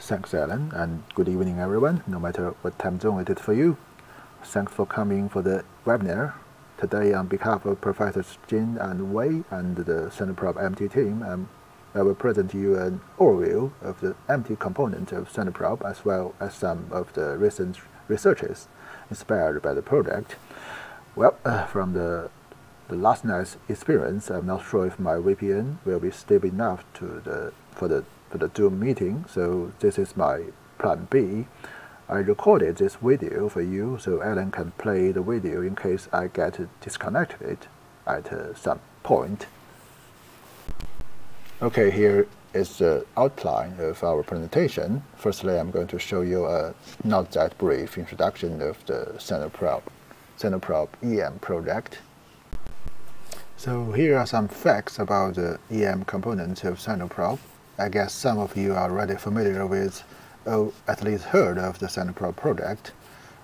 Thanks, Alan, and good evening, everyone, no matter what time zone it is for you. Thanks for coming for the webinar. Today, on behalf of Professors Jin and Wei and the SINOPROBE MT team, I will present to you an overview of the MT component of SINOPROBE, as well as some of the recent researches inspired by the project. Well, from the last night's experience, I'm not sure if my VPN will be stable enough for the Zoom meeting, so this is my plan B. I recorded this video for you so Alan can play the video in case I get disconnected at some point. Okay, here is the outline of our presentation. Firstly, I'm going to show you a not that brief introduction of the SINOPROBE EM project. So here are some facts about the EM component of SINOPROBE. I guess some of you are already familiar with, or at least heard of the SINOPROBE project,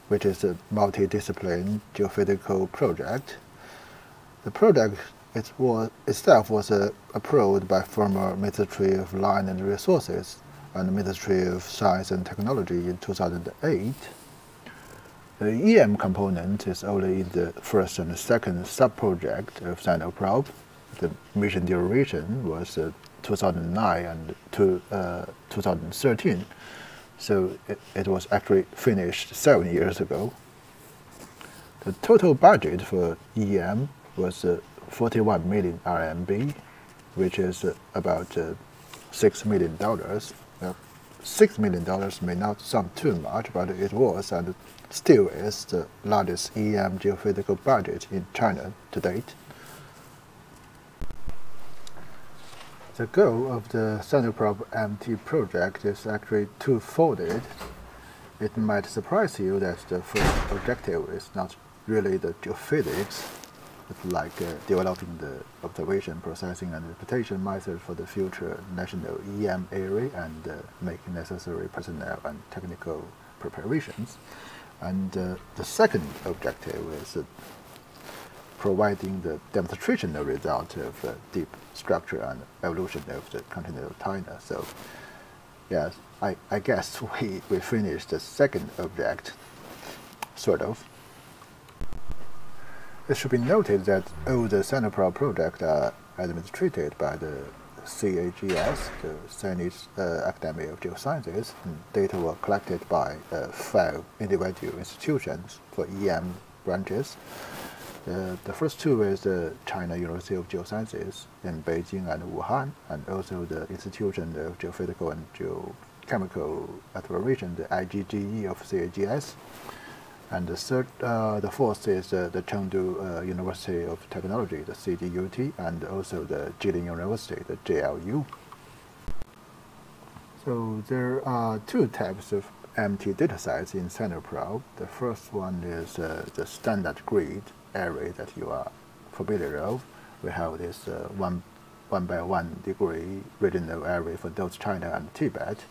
which is a multidisciplinary geophysical project. The project itself was approved by former Ministry of Land and Resources and Ministry of Science and Technology in 2008. The EM component is only the first and second sub-project of SINOPROBE. The mission duration was 2009 and 2013, so it was actually finished 7 years ago. The total budget for EM was 41 million RMB, which is about $6 million. Well, $6 million may not sound too much, but it was and still is the largest EM geophysical budget in China to date. The goal of the SINOPROBE MT project is actually two-folded. It might surprise you that the first objective is not really the geophysics, but like developing the observation, processing, and interpretation methods for the future national EM area and making necessary personnel and technical preparations. And the second objective is providing the demonstrational result of deep structure and evolution of the continental China. So, yes, I guess we finished the second object, sort of. It should be noted that all the SINOPROBE projects are administered by the CAGS, the Chinese Academy of Geosciences. Data were collected by 5 individual institutions for EM branches. The first two is the China University of Geosciences in Beijing and Wuhan, and also the Institution of Geophysical and Geochemical Exploration, the IGGE of CAGS. And the fourth is the Chengdu University of Technology, the CGUT, and also the Jilin University, the JLU. So there are two types of MT datasets in SINOPROBE. The first one is the standard grid array that you are familiar of. We have this 1 by 1 degree regional array for both China and Tibet,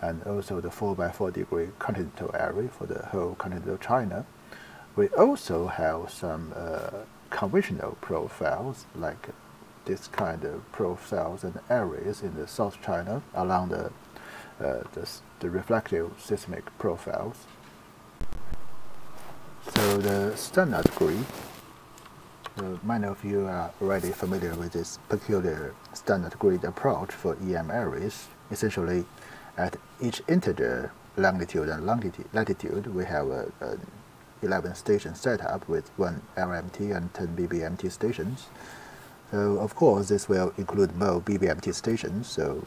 and also the 4 by 4 degree continental array for the whole continental China. We also have some conventional profiles, like this kind of profiles and arrays in the South China along the reflective seismic profiles. So the standard grid, many of you are already familiar with this peculiar standard grid approach for EM arrays. Essentially, at each integer longitude and latitude, we have an 11 station setup with 1 LMT and 10 BBMT stations. So of course, this will include more BBMT stations. So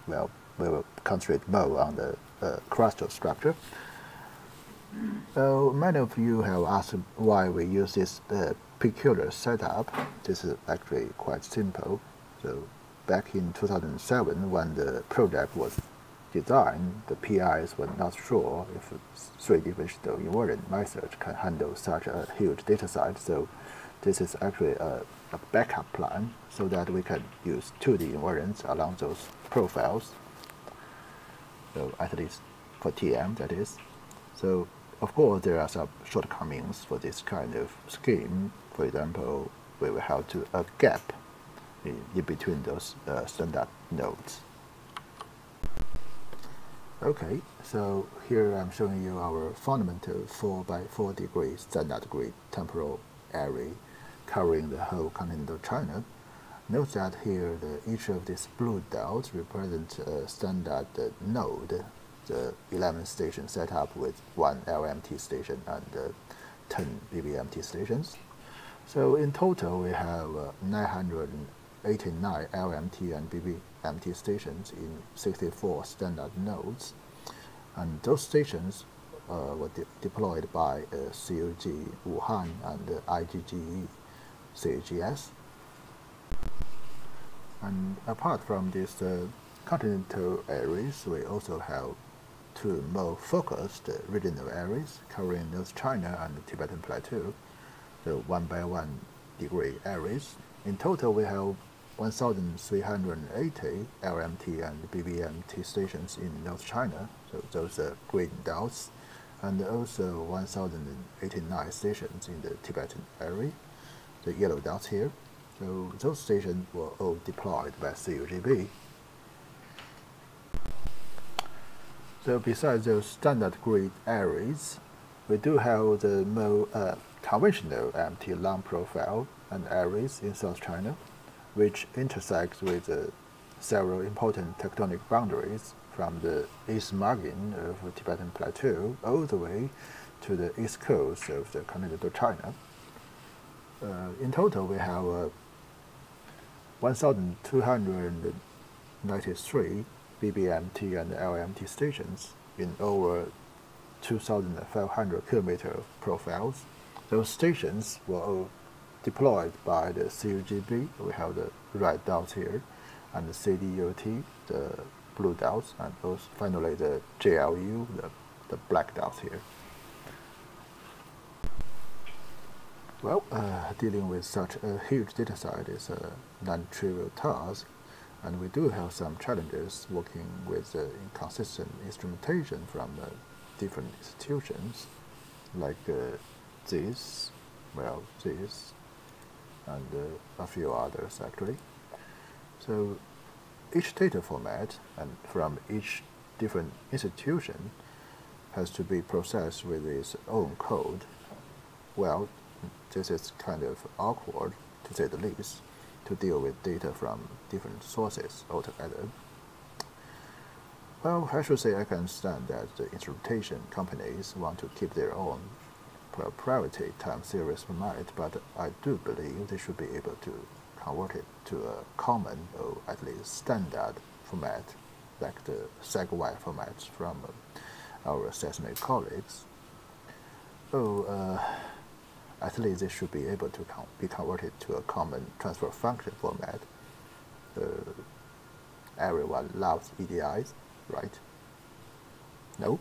we will concentrate more on the crustal structure. So many of you have asked why we use this peculiar setup. This is actually quite simple. So back in 2007, when the project was designed, the PIs were not sure if 3-dimensional invariant method can handle such a huge data set. So this is actually a backup plan so that we can use 2D invariants along those profiles. So at least for TM, that is. So of course, there are some shortcomings for this kind of scheme. For example, we will have a gap in between those standard nodes. Okay, so here I'm showing you our fundamental 4 by 4 degree standard grid temporal array covering the whole continental China. Note that here each of these blue dots represent a standard node, the 11 stations set up with 1 LMT station and 10 BBMT stations. So in total we have 989 LMT and BBMT stations in 64 standard nodes, and those stations were deployed by CUG Wuhan and IGGE CAGS. And apart from these continental areas, we also have 2 more focused regional areas covering North China and the Tibetan Plateau, the 1 by 1 degree areas. In total, we have 1,380 LMT and BBMT stations in North China, so those are green dots, and also 1,089 stations in the Tibetan area, the yellow dots here. So those stations were all deployed by CUGB. So besides those standard grid areas, we do have the more conventional MT long profile and areas in South China, which intersect with several important tectonic boundaries from the east margin of the Tibetan Plateau all the way to the east coast of the continental China. In total, we have 1,293 BBMT and LMT stations in over 2,500 kilometer profiles. Those stations were all deployed by the CUGB. We have the red dots here, and the CDOT, the blue dots, and finally the JLU, the black dots here. Well, dealing with such a huge data set is a non-trivial task, and we do have some challenges working with inconsistent instrumentation from different institutions, like this, and a few others actually. So each data format and from each different institution has to be processed with its own code. Well, this is kind of awkward, to say the least, to deal with data from different sources altogether. Well, I should say I can understand that the instrumentation companies want to keep their own proprietary time series format, but I do believe they should be able to convert it to a common or at least standard format, like the SegWire formats from our Sesame colleagues. At least they should be able to be converted to a common transfer function format. Everyone loves EDIs, right? No?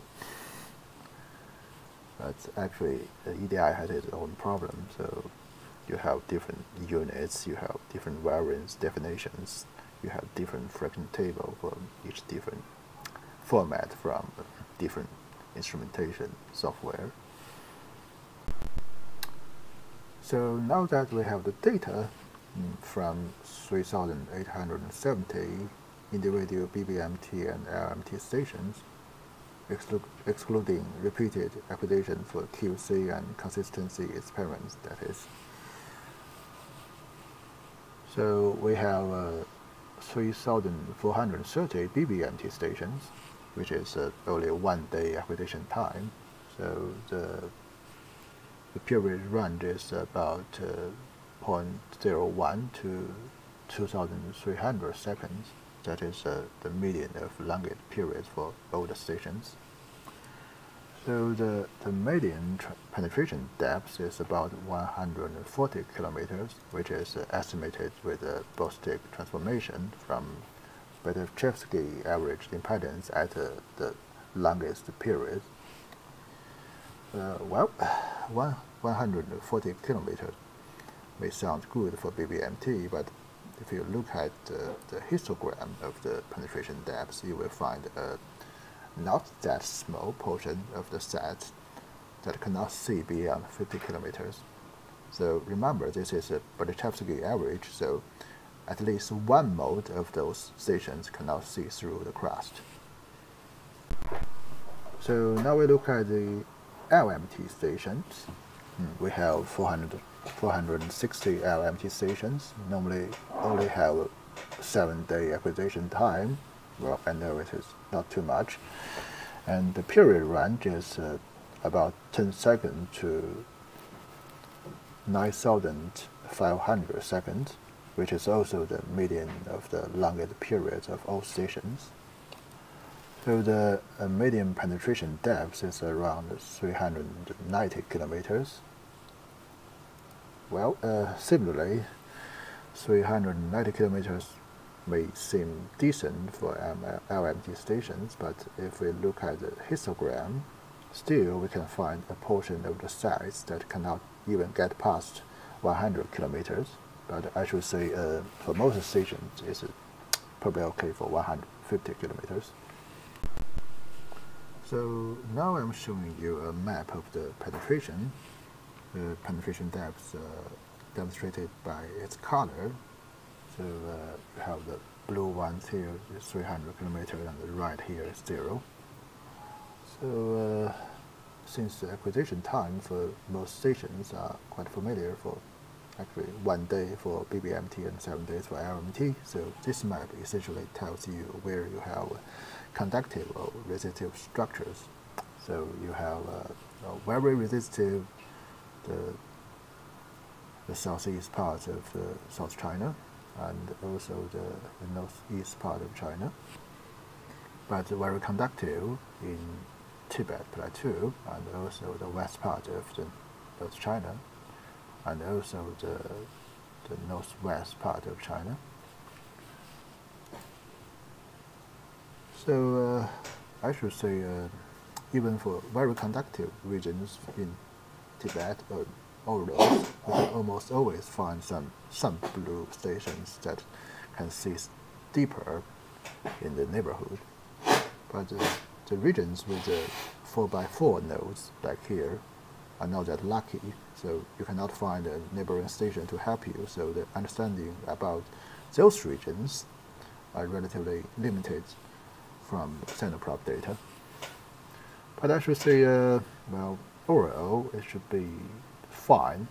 But actually, the EDI has its own problem, so you have different units, you have different variance definitions, you have different fraction table for each different format from different instrumentation software. So now that we have the data from 3,870 individual BBMT and LMT stations, excluding repeated acquisition for QC and consistency experiments, that is. So we have 3,430 BBMT stations, which is only 1 day acquisition time. So the period range is about 0.01 to 2,300 seconds. That is the median of longest periods for all the stations. So the median penetration depth is about 140 kilometers, which is estimated with a Bostic transformation from Berezovsky average impedance at the longest period. 140 kilometers may sound good for BBMT, but if you look at the histogram of the penetration depth, you will find a not that small portion of the set that cannot see beyond 50 kilometers. So remember, this is a Berezovsky average, so at least one mode of those stations cannot see through the crust. So now we look at the LMT stations. We have 460 LMT stations. Normally only have a 7-day acquisition time. Well, I know it is not too much. And the period range is about 10 seconds to 9,500 seconds, which is also the median of the longest periods of all stations. So the median penetration depth is around 390 kilometers. Well, similarly, 390 kilometers may seem decent for LMT stations, but if we look at the histogram, still we can find a portion of the sites that cannot even get past 100 kilometers. But I should say for most stations, it's probably okay for 150 kilometers. So now I'm showing you a map of the penetration. The penetration depth demonstrated by its color. So you have the blue ones here is 300 kilometers, and the right here is 0. So since the acquisition time for most stations are quite familiar, for actually 1 day for BBMT and 7 days for LMT, so this map essentially tells you where you have conductive or resistive structures. So you have very resistive, the southeast part of South China, and also the northeast part of China, but very conductive in Tibetan Plateau, and also the west part of the North China, and also the northwest part of China. So I should say even for very conductive regions in Tibet or Ordos, you can almost always find some blue stations that can see deeper in the neighborhood. But the regions with the 4x4 nodes, like here, are not that lucky, so you cannot find a neighboring station to help you, so the understanding about those regions are relatively limited from SINOPROBE data. But I should say, well, overall, it should be fine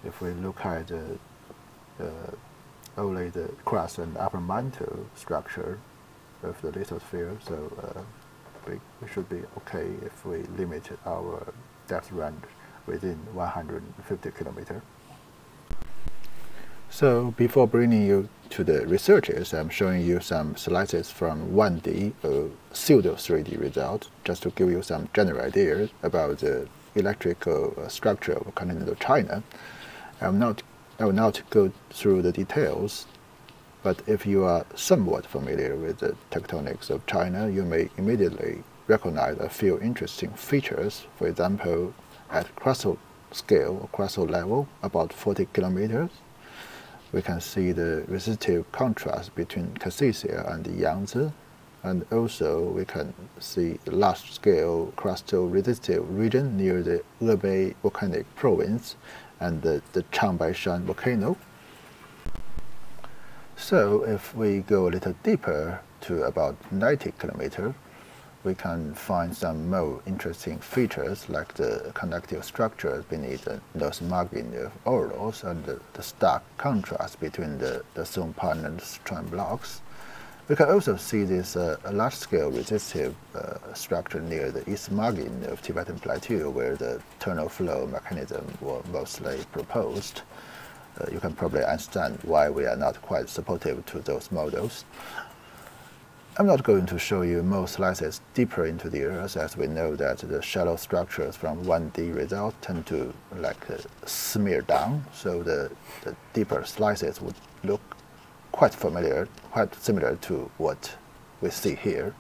if we look at only the crust and upper mantle structure of the lithosphere. So we should be okay if we limit our depth range within 150 kilometers. So before bringing you to the researches, I'm showing you some slices from 1D or pseudo 3D results, just to give you some general ideas about the electrical structure of continental China. I will not go through the details, but if you are somewhat familiar with the tectonics of China, you may immediately recognize a few interesting features. For example, at crustal scale or crustal level, about 40 kilometers, we can see the resistive contrast between Cathaysia and Yangtze, and also we can see the large-scale crustal resistive region near the Hebei volcanic province and the Changbaishan volcano. So if we go a little deeper to about 90 kilometers, we can find some more interesting features like the conductive structures beneath the north margin of Ordos and the stark contrast between the Songpan and Tibetan blocks. We can also see this large-scale resistive structure near the east margin of Tibetan Plateau, where the tunnel flow mechanism was mostly proposed. You can probably understand why we are not quite supportive to those models. I'm not going to show you more slices deeper into the earth, as we know that the shallow structures from 1D results tend to smear down, so the deeper slices would look quite similar to what we see here.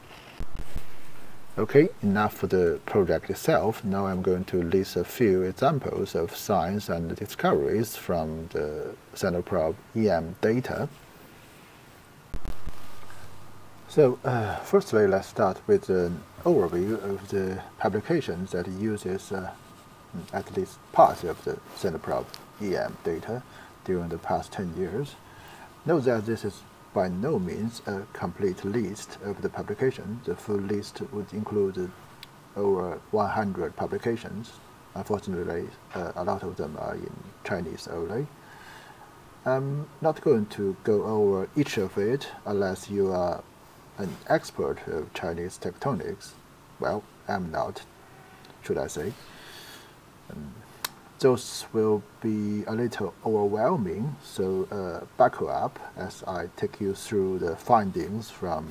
Okay, enough for the project itself. Now I'm going to list a few examples of science and discoveries from the SINOPROBE EM data. So firstly, let's start with an overview of the publications that uses at least part of the SINOPROBE EM data during the past 10 years. Note that this is by no means a complete list of the publication. The full list would include over 100 publications. Unfortunately, a lot of them are in Chinese only. I'm not going to go over each of it unless you are an expert of Chinese tectonics. Well, I'm not, should I say. Those will be a little overwhelming, so buckle up as I take you through the findings from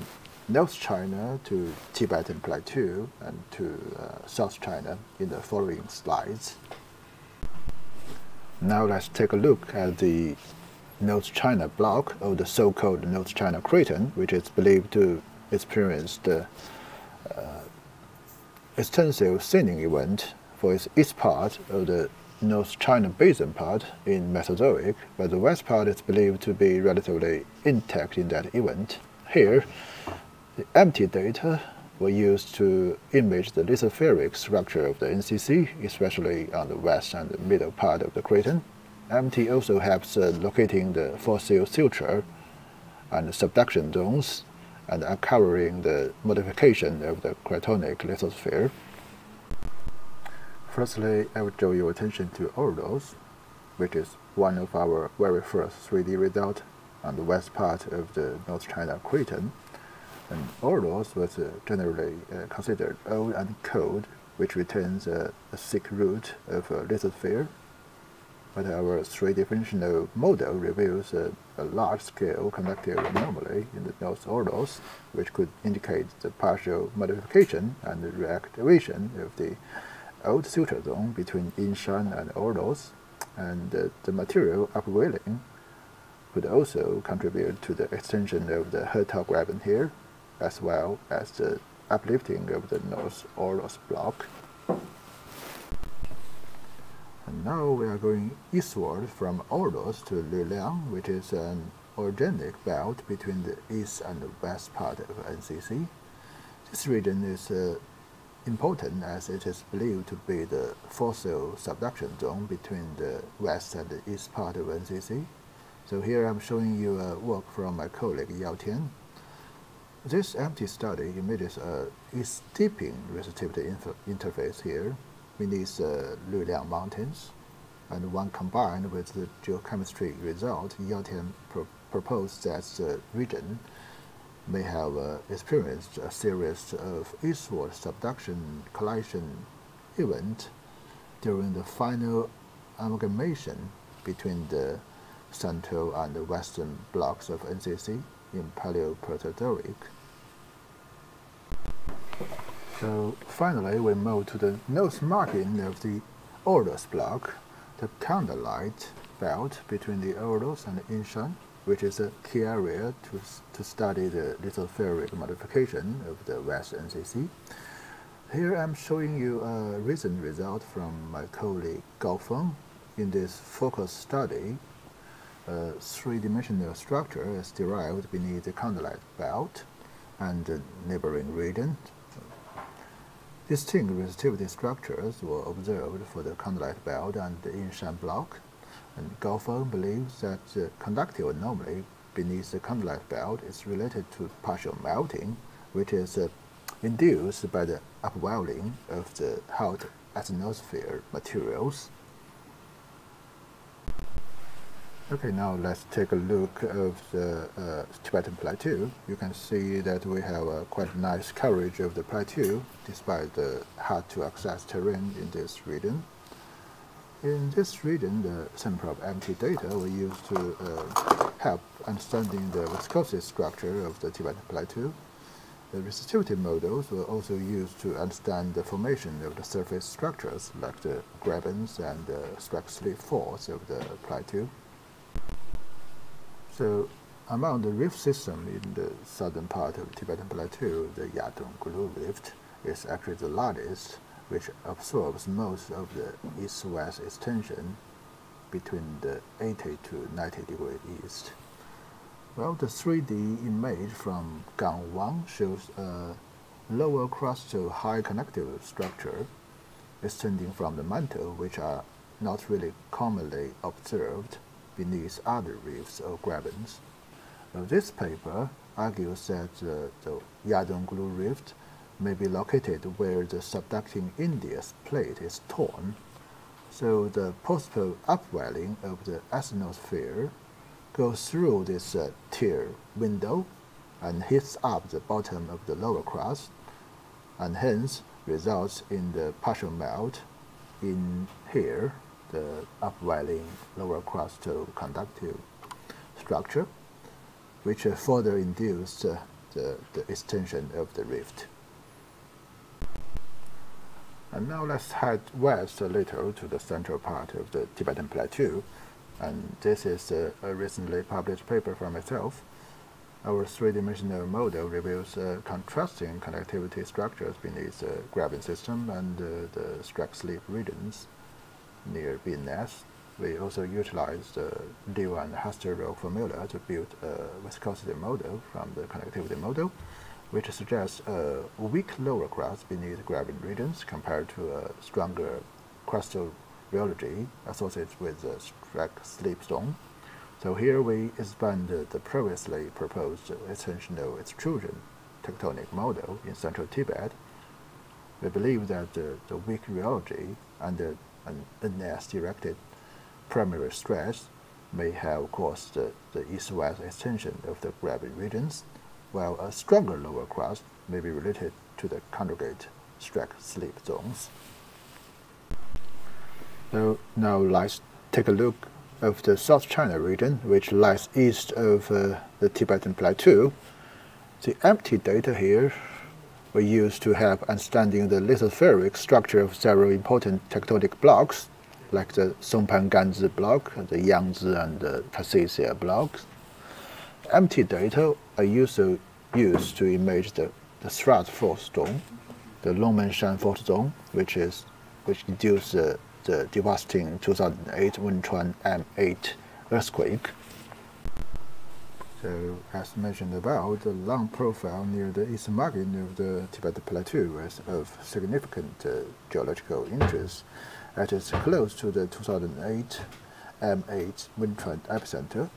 North China to Tibetan Plateau and to South China in the following slides. Now let's take a look at the North China block, or the so-called North China craton, which is believed to experience the extensive thinning event for its east part of the North China Basin part in Mesozoic, but the west part is believed to be relatively intact in that event. Here, the MT data were used to image the lithospheric structure of the NCC, especially on the west and the middle part of the craton. MT also helps locating the fossil suture and subduction zones and uncovering the modification of the cratonic lithosphere. Firstly, I will draw your attention to Ordos, which is one of our very first 3D results on the west part of the North China craton. And Ordos was generally considered old and cold, which retains a thick root of a lithosphere. But our 3D model reveals a large-scale conductive anomaly in the North Ordos, which could indicate the partial modification and reactivation of the old suture zone between Yinshan and Ordos, and the material upwelling could also contribute to the extension of the Hertog graben here, as well as the uplifting of the North Ordos block. And now we are going eastward from Ordos to Luliang, which is an orogenic belt between the east and the west part of NCC. This region is important as it is believed to be the fossil subduction zone between the west and the east part of NCC. So here I'm showing you a work from my colleague Yao Tian. This MT study images a steeping resistivity interface here beneath Luliang Mountains, and when combined with the geochemistry result, Yao Tian proposed that the region may have experienced a series of eastward subduction collision events during the final amalgamation between the central and the western blocks of NCC in Paleoproterozoic. So finally, we move to the north margin of the Ordos block, the Candlelight belt between the Ordos and Yinshan, which is a key area to study the lithospheric modification of the West NCC. Here I'm showing you a recent result from my colleague Gao Feng. In this focus study, a three-dimensional structure is derived beneath the Candlelight belt and the neighboring region. Distinct resistivity structures were observed for the Candlelight belt and the Yinshan block, and Gao Feng believes that the conductive anomaly beneath the Candlelight belt is related to partial melting, which is induced by the upwelling of the hot asthenosphere materials. Okay, now let's take a look of the Tibetan Plateau. You can see that we have a quite nice coverage of the plateau despite the hard-to-access terrain in this region. In this region, the SINOPROBE MT data were used to help understanding the viscosity structure of the Tibetan Plateau. The resistivity models were also used to understand the formation of the surface structures like the grabens and the strike-slip faults of the plateau. So, among the rift system in the southern part of Tibetan Plateau, the Yadong-Gulu rift is actually the largest, which absorbs most of the east-west extension between the 80 to 90 degrees east. Well, the 3D image from Gangwang shows a lower crustal high connective structure extending from the mantle, which are not really commonly observed beneath other rifts or grabens. This paper argues that the Yadong-Gulu rift may be located where the subducting Indius plate is torn. So the possible upwelling of the SINOPROBE goes through this tear window and hits up the bottom of the lower crust, and hence results in the partial melt in here, the upwelling lower crustal conductive structure, which further induced the extension of the rift. And now let's head west a little to the central part of the Tibetan Plateau, and this is a recently published paper from myself. Our three-dimensional model reveals contrasting conductivity structures beneath the graben system and the strike-slip regions near BNS. We also utilized the Liu and Hester-Roque formula to build a viscosity model from the conductivity model, which suggests a weak lower crust beneath graben regions compared to a stronger crustal rheology associated with the strike-slip zone. So here we expand the previously proposed extensional extrusion tectonic model in central Tibet. We believe that the weak rheology and an NS-directed primary stress may have caused the east-west extension of the graben regions, while a stronger lower crust may be related to the conjugate strike-slip zones. So now let's take a look of the South China region, which lies east of the Tibetan Plateau. The MT data here were used to help understanding the lithospheric structure of several important tectonic blocks, like the Yangtze block, the Yangtze and the Cathaysia blocks. MT data are also used to image the thrust fault zone, the Longmenshan fault zone, which induced the devastating 2008 Wenchuan M8 earthquake. So, as mentioned above, the long profile near the east margin of the Tibetan Plateau is of significant geological interest, as it's close to the 2008 M8 Wenchuan epicenter.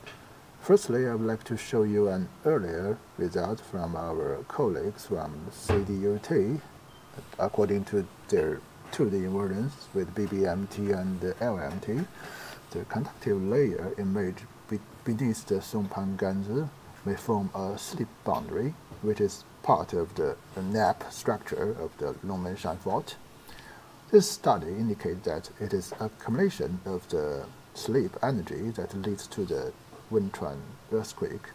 Firstly, I would like to show you an earlier result from our colleagues from CDUT, according to their 2D invariance with BBMT and LMT. The conductive layer imaged beneath the Yangtze may form a slip boundary, which is part of the NAP structure of the Longmenshan fault. This study indicates that it is accumulation of the slip energy that leads to the Wenchuan earthquake.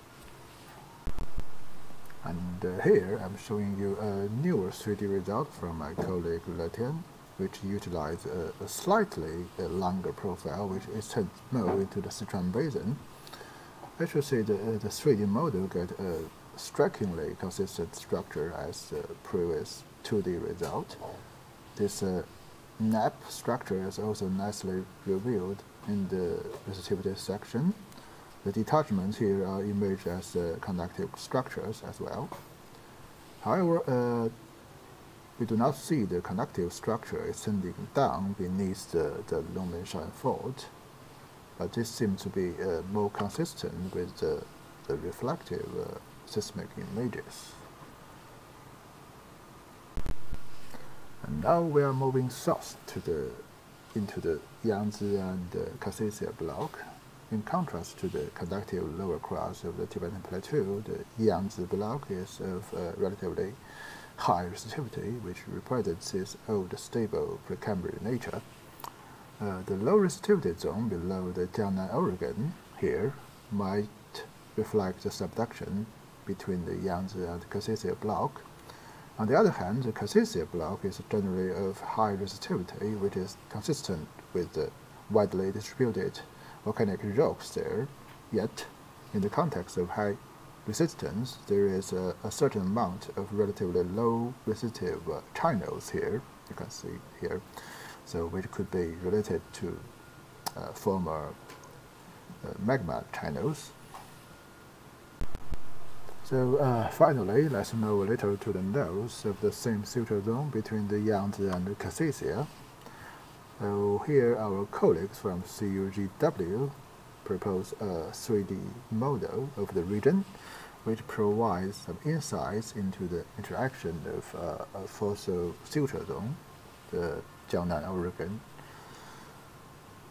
And here I'm showing you a newer 3D result from my colleague Letian, which utilizes a slightly longer profile, which extends more into the Sichuan Basin. I should say the 3D model get a strikingly consistent structure as the previous 2D result. This NAP structure is also nicely revealed in the resistivity section. The detachments here are imaged as conductive structures as well. However, we do not see the conductive structure extending down beneath the Longmenshan fault, but this seems to be more consistent with the reflective seismic images. And now we are moving south into the Yangtze and Cathaysia block. In contrast to the conductive lower crust of the Tibetan Plateau, the Yangtze block is of relatively high resistivity, which represents its old stable Precambrian nature. The low resistivity zone below the Jiangnan Oregon here might reflect the subduction between the Yangtze and Cathaysia block. On the other hand, the Cathaysia block is generally of high resistivity, which is consistent with the widely distributed volcanic rocks there. Yet, in the context of high resistance, there is a certain amount of relatively low resistive channels here, you can see here, so which could be related to former magma channels. So finally, let's move a little to the nose of the same filter zone between the Yangtze and the Cathaysia. So here our colleagues from CUGW propose a 3D model of the region, which provides some insights into the interaction of a fossil suture zone, the Jiangnan Oregon.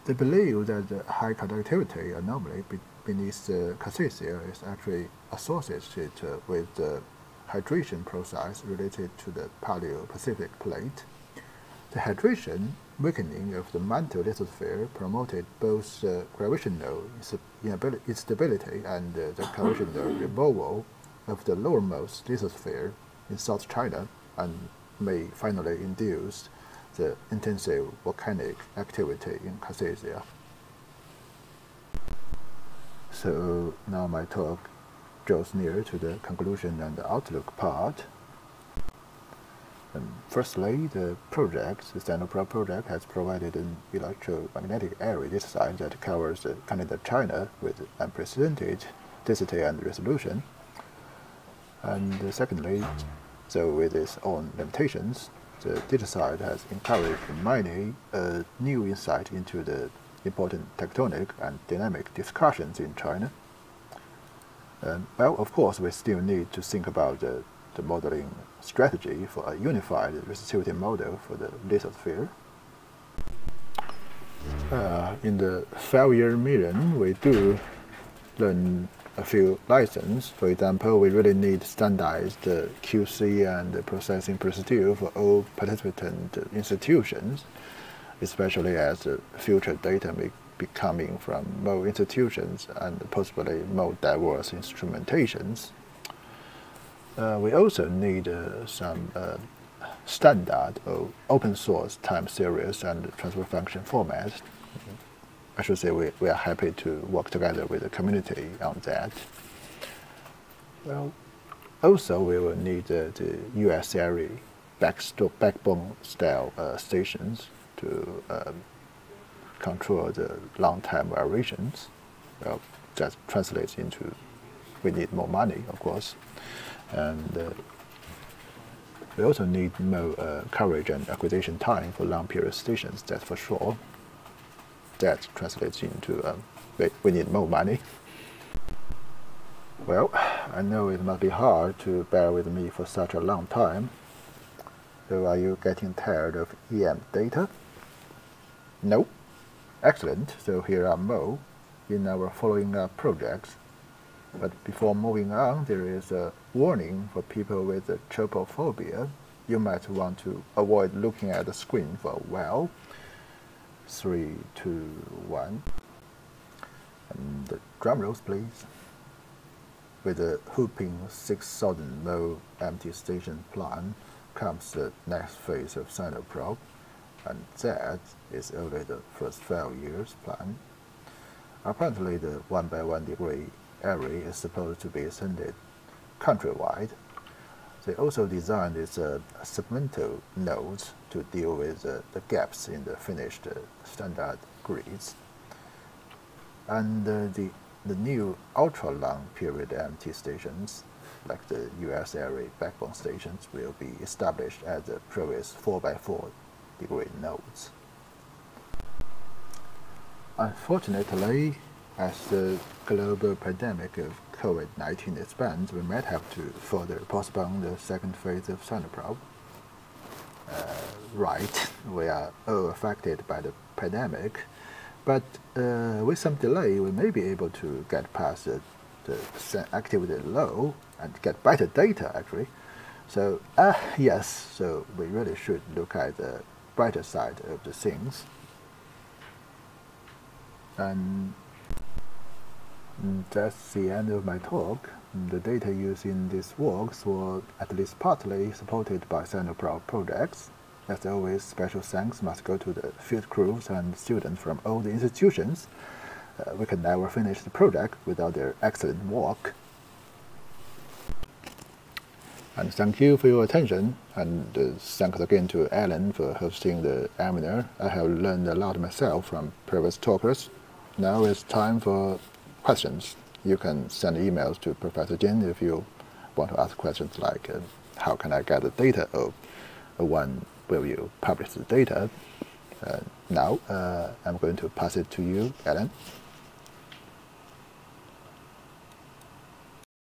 They believe that the high conductivity anomaly beneath the Cathaysia is actually associated with the hydration process related to the Paleo-Pacific plate. The hydration weakening of the mantle lithosphere promoted both gravitational instability and the gravitational removal of the lowermost lithosphere in South China, and may finally induce the intensive volcanic activity in Cathaysia. So now my talk draws near to the conclusion and the outlook part. Firstly, the SINOPROBE project has provided an electromagnetic area dataset that covers continental China with unprecedented density and resolution. And secondly, so with its own limitations, the dataset has encouraged many new insight into the important tectonic and dynamic discussions in China. Well, of course, we still need to think about the modeling strategy for a unified resistivity model for the lithosphere. In the 5-year mission, we do learn a few lessons. For example, we really need standardized QC and processing procedure for all participant institutions, especially as future data may be coming from more institutions and possibly more diverse instrumentations. We also need some standard or open source time series and transfer function formats. I should say we are happy to work together with the community on that. Well, also we will need the US area backbone style stations to control the long time variations. Well, that translates into we need more money, of course. And we also need more coverage and acquisition time for long period stations, that's for sure. That translates into we need more money. Well, I know it must be hard to bear with me for such a long time. So are you getting tired of EM data? No? Excellent. So here are more in our following up projects. But before moving on, there is a warning for people with tropophobia. You might want to avoid looking at the screen for a while. 3, 2, 1. And the drum rolls, please. With the whooping 6,000 mole empty station plan comes the next phase of SINOPROBE, and that is only the first 5 years plan. Apparently, the 1 by 1 degree area is supposed to be extended countrywide. They also designed these segmental nodes to deal with the gaps in the finished standard grids. And the new ultra-long period empty stations, like the US area backbone stations, will be established at the previous 4 by 4 degree nodes. Unfortunately, as the global pandemic of COVID-19 expands, we might have to further postpone the second phase of SINOPROBE. Right, we are all affected by the pandemic, but with some delay, we may be able to get past the activity low and get better data, actually. So, yes, so we really should look at the brighter side of the things. And that's the end of my talk. The data used in these works were at least partly supported by SINOPROBE projects. As always, special thanks must go to the field crews and students from all the institutions. We could never finish the project without their excellent work. And thank you for your attention, and thanks again to Alan for hosting the EMinar. I have learned a lot myself from previous talkers. Now it's time for questions. You can send emails to Professor Jin if you want to ask questions like how can I get the data, or when will you publish the data. Now I'm going to pass it to you, Alan.